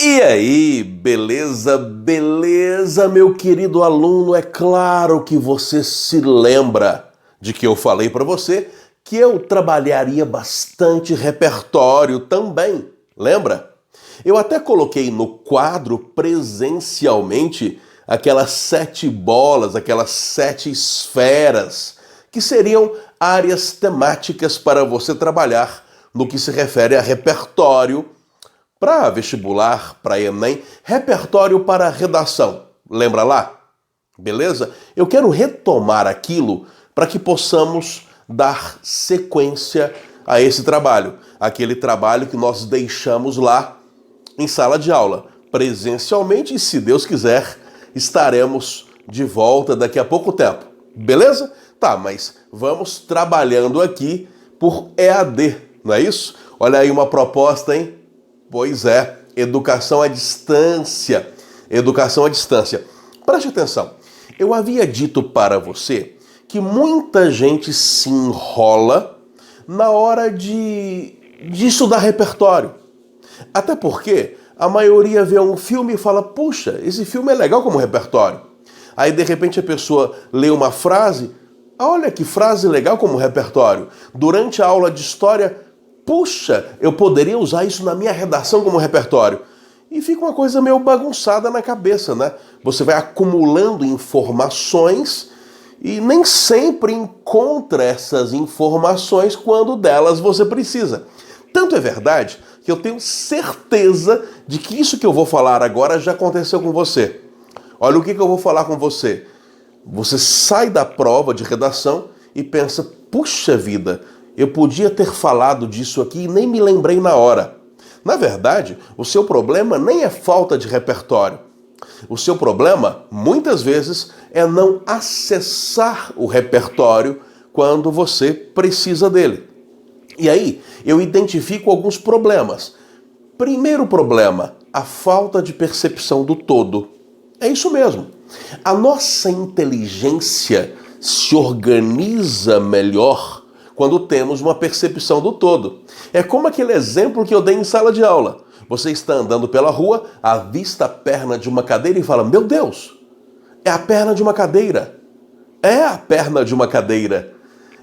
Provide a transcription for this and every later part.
E aí, beleza, beleza, meu querido aluno? É claro que você se lembra de que eu falei para você que eu trabalharia bastante repertório também, lembra? Eu até coloquei no quadro presencialmente aquelas 7 bolas, aquelas 7 esferas, que seriam áreas temáticas para você trabalhar no que se refere a repertório para vestibular, para Enem, repertório para redação. Lembra lá? Beleza? Eu quero retomar aquilo para que possamos dar sequência a esse trabalho. Aquele trabalho que nós deixamos lá em sala de aula, presencialmente, e se Deus quiser, estaremos de volta daqui a pouco tempo. Beleza? Tá, mas vamos trabalhando aqui por EAD, não é isso? Olha aí uma proposta, hein? Pois é, educação à distância. Educação à distância. Preste atenção. Eu havia dito para você que muita gente se enrola na hora de estudar repertório. Até porque a maioria vê um filme e fala, puxa, esse filme é legal como repertório. Aí de repente a pessoa lê uma frase, olha que frase legal como repertório. Durante a aula de história, puxa, eu poderia usar isso na minha redação como repertório. E fica uma coisa meio bagunçada na cabeça, né? Você vai acumulando informações e nem sempre encontra essas informações quando delas você precisa. Tanto é verdade que eu tenho certeza de que isso que eu vou falar agora já aconteceu com você. Olha o que eu vou falar com você. Você sai da prova de redação e pensa, puxa vida, eu podia ter falado disso aqui e nem me lembrei na hora. Na verdade, o seu problema nem é falta de repertório. O seu problema, muitas vezes, é não acessar o repertório quando você precisa dele. E aí, eu identifico alguns problemas. Primeiro problema, a falta de percepção do todo. É isso mesmo. A nossa inteligência se organiza melhor quando temos uma percepção do todo. É como aquele exemplo que eu dei em sala de aula. Você está andando pela rua, avista a perna de uma cadeira e fala, meu Deus, é a perna de uma cadeira. É a perna de uma cadeira.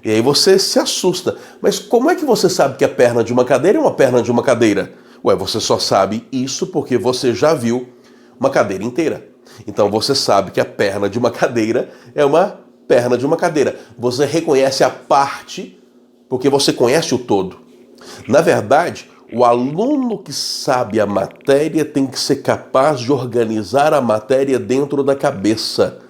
E aí você se assusta. Mas como é que você sabe que a perna de uma cadeira é uma perna de uma cadeira? Ué, você só sabe isso porque você já viu uma cadeira inteira. Então você sabe que a perna de uma cadeira é uma perna de uma cadeira. Você reconhece a parte porque você conhece o todo. Na verdade, o aluno que sabe a matéria tem que ser capaz de organizar a matéria dentro da cabeça.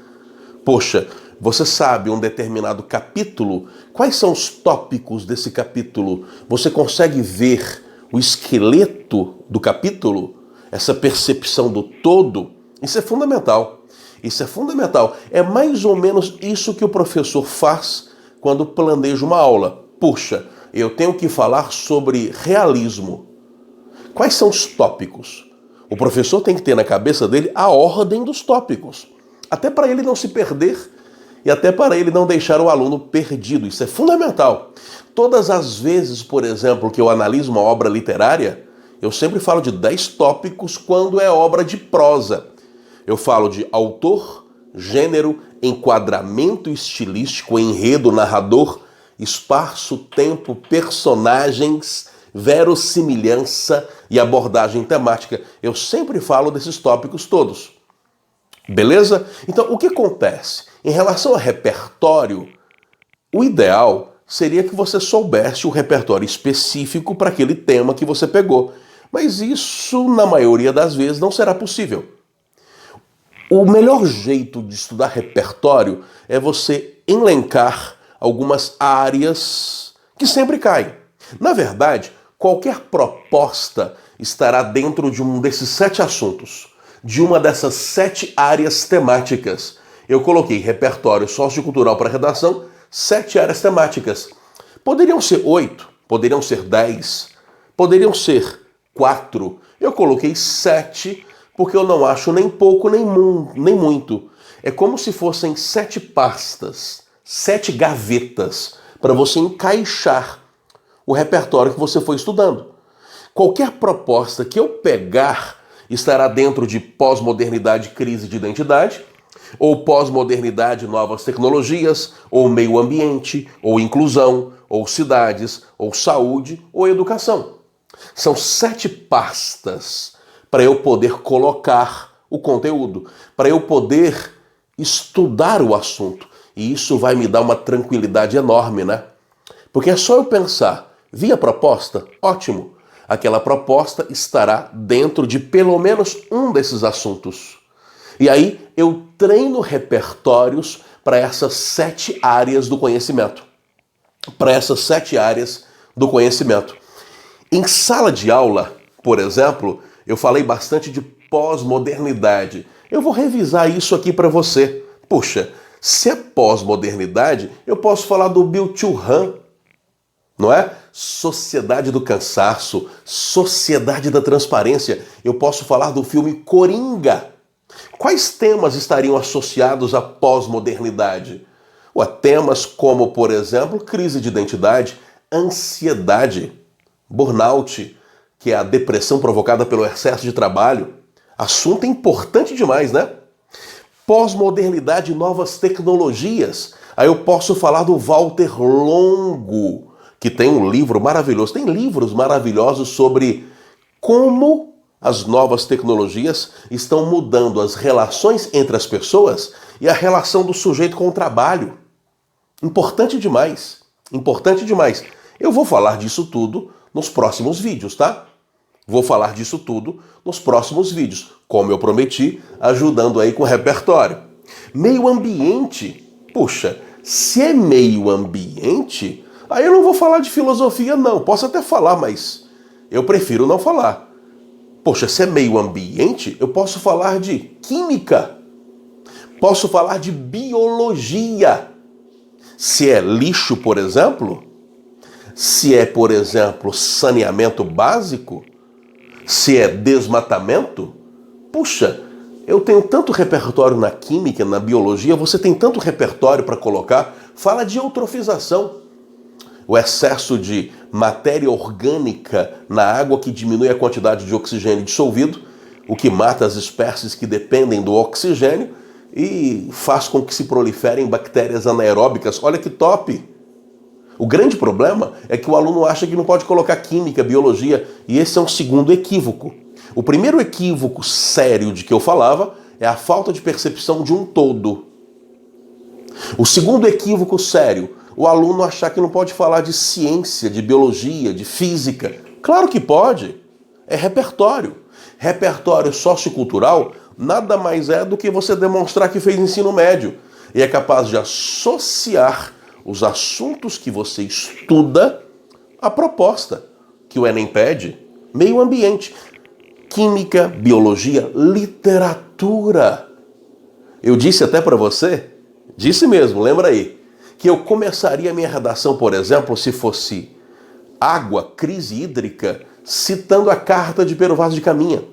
Poxa, você sabe um determinado capítulo? Quais são os tópicos desse capítulo? Você consegue ver o esqueleto do capítulo? Essa percepção do todo? Isso é fundamental. Isso é fundamental. É mais ou menos isso que o professor faz quando planeja uma aula. Puxa, eu tenho que falar sobre realismo. Quais são os tópicos? O professor tem que ter na cabeça dele a ordem dos tópicos. Até para ele não se perder e até para ele não deixar o aluno perdido. Isso é fundamental. Todas as vezes, por exemplo, que eu analiso uma obra literária, eu sempre falo de 10 tópicos quando é obra de prosa. Eu falo de autor, gênero, enquadramento estilístico, enredo, narrador, espaço, tempo, personagens, verossimilhança e abordagem temática. Eu sempre falo desses tópicos todos. Beleza? Então, o que acontece? Em relação a repertório, o ideal seria que você soubesse o repertório específico para aquele tema que você pegou. Mas isso, na maioria das vezes, não será possível. O melhor jeito de estudar repertório é você elencar algumas áreas que sempre caem. Na verdade, qualquer proposta estará dentro de um desses 7 assuntos, de uma dessas 7 áreas temáticas. Eu coloquei repertório sociocultural para redação, 7 áreas temáticas. Poderiam ser 8, poderiam ser 10, poderiam ser 4. Eu coloquei 7 porque eu não acho nem pouco nem muito. É como se fossem 7 pastas, 7 gavetas para você encaixar o repertório que você foi estudando. Qualquer proposta que eu pegar, estará dentro de pós-modernidade, crise de identidade, ou pós-modernidade, novas tecnologias, ou meio ambiente, ou inclusão, ou cidades, ou saúde, ou educação. São 7 pastas para eu poder colocar o conteúdo, para eu poder estudar o assunto. E isso vai me dar uma tranquilidade enorme, né? Porque é só eu pensar, vi a proposta? Ótimo. Aquela proposta estará dentro de pelo menos um desses assuntos. E aí eu treino repertórios para essas 7 áreas do conhecimento. Para essas 7 áreas do conhecimento. Em sala de aula, por exemplo, eu falei bastante de pós-modernidade. Eu vou revisar isso aqui para você. Puxa, se é pós-modernidade, eu posso falar do Byung-Chul Han, não é? Sociedade do Cansaço, Sociedade da Transparência. Eu posso falar do filme Coringa. Quais temas estariam associados à pós-modernidade? Temas como, por exemplo, crise de identidade, ansiedade, burnout, que é a depressão provocada pelo excesso de trabalho. Assunto importante demais, né? Pós-modernidade e novas tecnologias. Aí eu posso falar do Walter Longo, que tem um livro maravilhoso. Tem livros maravilhosos sobre como as novas tecnologias estão mudando as relações entre as pessoas e a relação do sujeito com o trabalho. Importante demais. Importante demais. Eu vou falar disso tudo nos próximos vídeos, tá? Vou falar disso tudo nos próximos vídeos, como eu prometi, ajudando aí com o repertório. Meio ambiente. Puxa, se é meio ambiente, aí eu não vou falar de filosofia não. Posso até falar, mas eu prefiro não falar. Poxa, se é meio ambiente, eu posso falar de química. Posso falar de biologia. Se é lixo, por exemplo, se é, por exemplo, saneamento básico, se é desmatamento, puxa, eu tenho tanto repertório na química, na biologia, você tem tanto repertório para colocar. Fala de eutrofização, o excesso de matéria orgânica na água que diminui a quantidade de oxigênio dissolvido, o que mata as espécies que dependem do oxigênio e faz com que se proliferem bactérias anaeróbicas. Olha que top! O grande problema é que o aluno acha que não pode colocar química, biologia, e esse é um segundo equívoco. O primeiro equívoco sério de que eu falava é a falta de percepção de um todo. O segundo equívoco sério, o aluno achar que não pode falar de ciência, de biologia, de física. Claro que pode. É repertório. Repertório sociocultural nada mais é do que você demonstrar que fez ensino médio e é capaz de associar os assuntos que você estuda à proposta que o Enem pede. Meio ambiente, química, biologia, literatura. Eu disse até para você, disse mesmo, lembra aí, que eu começaria a minha redação, por exemplo, se fosse água, crise hídrica, citando a carta de Pero Vaz de Caminha.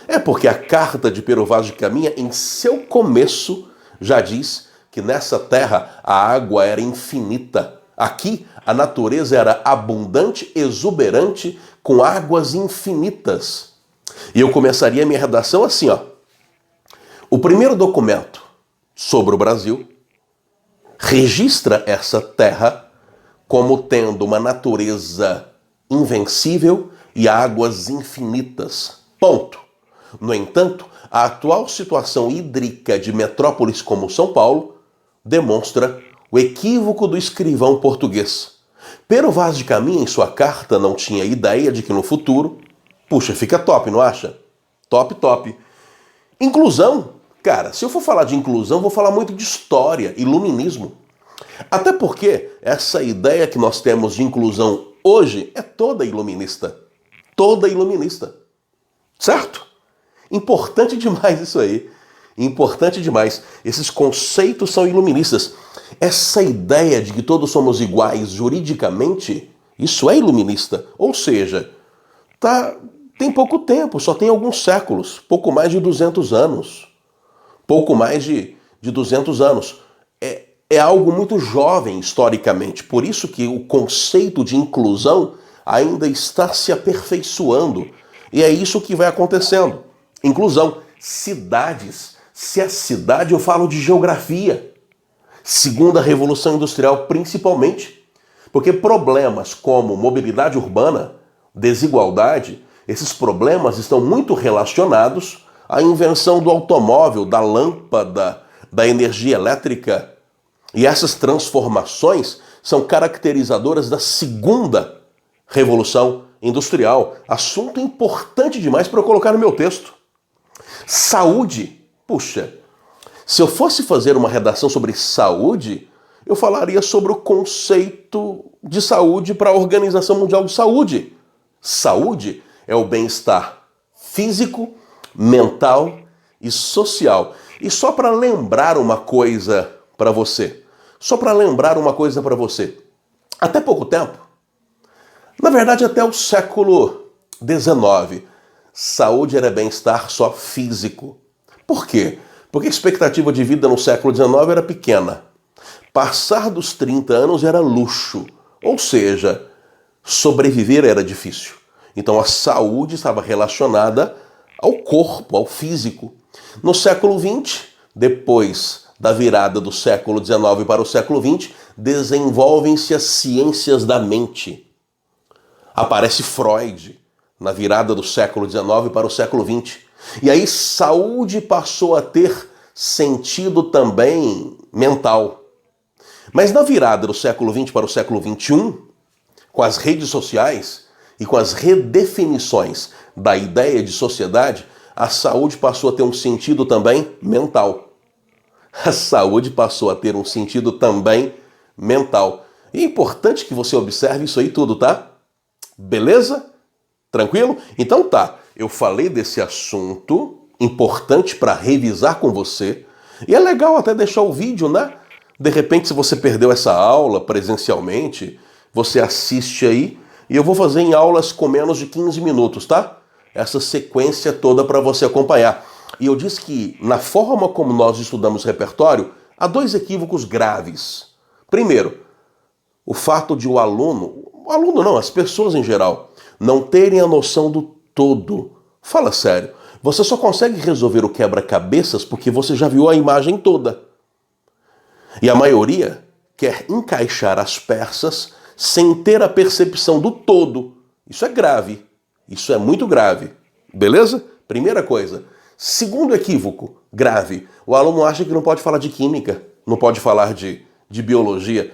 É porque a carta de Pero Vaz de Caminha, em seu começo, já diz que nessa terra a água era infinita. Aqui a natureza era abundante, exuberante, com águas infinitas. E eu começaria a minha redação assim, ó. O primeiro documento sobre o Brasil registra essa terra como tendo uma natureza invencível e águas infinitas. Ponto. No entanto, a atual situação hídrica de metrópoles como São Paulo demonstra o equívoco do escrivão português. Pero Vaz de Caminha, em sua carta, não tinha ideia de que no futuro... Puxa, fica top, não acha? Top, top. Inclusão. Cara, se eu for falar de inclusão, vou falar muito de história, iluminismo. Até porque essa ideia que nós temos de inclusão hoje é toda iluminista. Toda iluminista. Certo? Importante demais isso aí. Importante demais. Esses conceitos são iluministas. Essa ideia de que todos somos iguais juridicamente, isso é iluminista. Ou seja, tem pouco tempo, só tem alguns séculos, pouco mais de 200 anos. Pouco mais de 200 anos. É algo muito jovem historicamente. Por isso que o conceito de inclusão ainda está se aperfeiçoando. E é isso que vai acontecendo. Inclusão, cidades. Se é cidade, eu falo de geografia. Segunda Revolução Industrial, principalmente. Porque problemas como mobilidade urbana, desigualdade, esses problemas estão muito relacionados à invenção do automóvel, da lâmpada, da energia elétrica. E essas transformações são caracterizadoras da Segunda Revolução Industrial. Assunto importante demais para eu colocar no meu texto. Saúde. Puxa, se eu fosse fazer uma redação sobre saúde, eu falaria sobre o conceito de saúde para a Organização Mundial de Saúde. Saúde é o bem-estar físico, mental e social. E só para lembrar uma coisa para você, até pouco tempo, na verdade até o século XIX, saúde era bem-estar só físico. Por quê? Porque a expectativa de vida no século XIX era pequena. Passar dos 30 anos era luxo, ou seja, sobreviver era difícil. Então a saúde estava relacionada ao corpo, ao físico. No século XX, depois da virada do século XIX para o século XX, desenvolvem-se as ciências da mente. Aparece Freud na virada do século XIX para o século XX. E aí saúde passou a ter sentido também mental. Mas na virada do século XX para o século XXI, com as redes sociais e com as redefinições da ideia de sociedade, a saúde passou a ter um sentido também mental. A saúde passou a ter um sentido também mental. E é importante que você observe isso aí tudo, tá? Beleza? Tranquilo? Então tá, eu falei desse assunto importante para revisar com você. E é legal até deixar o vídeo, né? De repente, se você perdeu essa aula presencialmente, você assiste aí. E eu vou fazer em aulas com menos de 15 minutos, tá? Essa sequência toda para você acompanhar. E eu disse que na forma como nós estudamos repertório, há dois equívocos graves. Primeiro, o fato de as pessoas em geral, não terem a noção do todo. Fala sério, você só consegue resolver o quebra-cabeças porque você já viu a imagem toda. E a maioria quer encaixar as peças sem ter a percepção do todo. Isso é grave. Isso é muito grave. Beleza? Primeira coisa. Segundo equívoco grave. O aluno acha que não pode falar de química, não pode falar de biologia.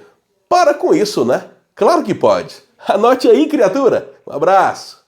Para com isso, né? Claro que pode. Anote aí, criatura. Um abraço.